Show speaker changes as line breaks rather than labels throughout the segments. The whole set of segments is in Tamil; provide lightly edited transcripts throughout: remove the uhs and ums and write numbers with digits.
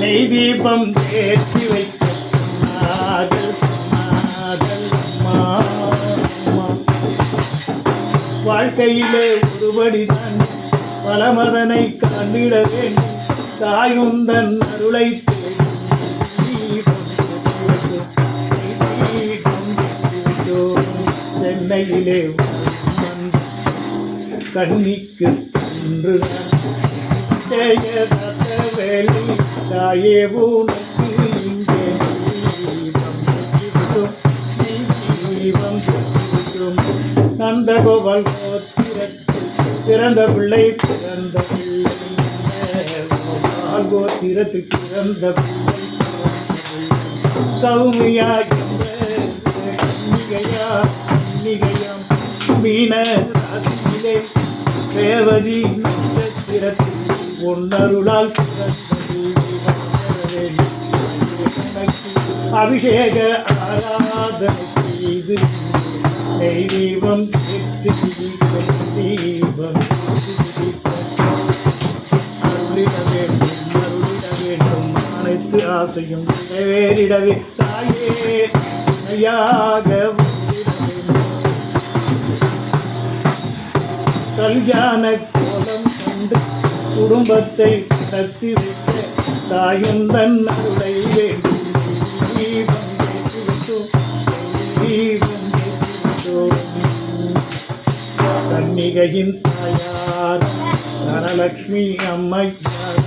நெய் தீபம் ஏற்றி வைக்க வாழ்க்கையிலே ஒருபடிதான் பலமதனை காண்பிட வேண்டும் தாயுந்தன் அருளை சென்னையிலே கண்ணிக்கு ஒன்று வேலை தாயே உனக்கு இங்கே நந்தகோபால் பிறந்த பிள்ளை பிறந்த கோத்திரத்துக்கு பிறந்த பிள்ளை சௌமியா கன்னிகையாம் மீன ராசியிலே ரேவதி நட்சத்திரத்தில் பொன்னருளால் அபிஷேக ஆராதனை செய்து நெய் தீபம் தீபம் அருளிட வேண்டும் அனைத்து ஆசையும் நிறைவேறிடவே தாயே யாக கல்யாண கோலம் கண்டு குடும்பத்தை நடத்தி வைத்த தாயுந்தன் அருளை வேண்டும் கன்னிகையின் தாயார் தனலட்சுமி அம்மையார்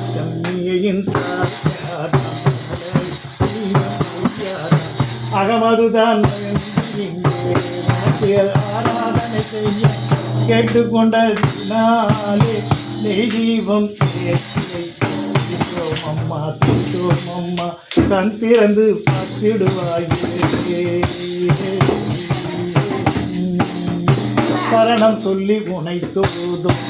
கன்னிகையின் தாயார் அகமதுதான் ஆராதனை செய்ய கேட்டுக்கொண்டதினாலே நெய் தீபம் அம்மா திட்டோம் அம்மா கண் திறந்து பார்த்திடுவாயே சரணம் சொல்லி உனை தொழுதும்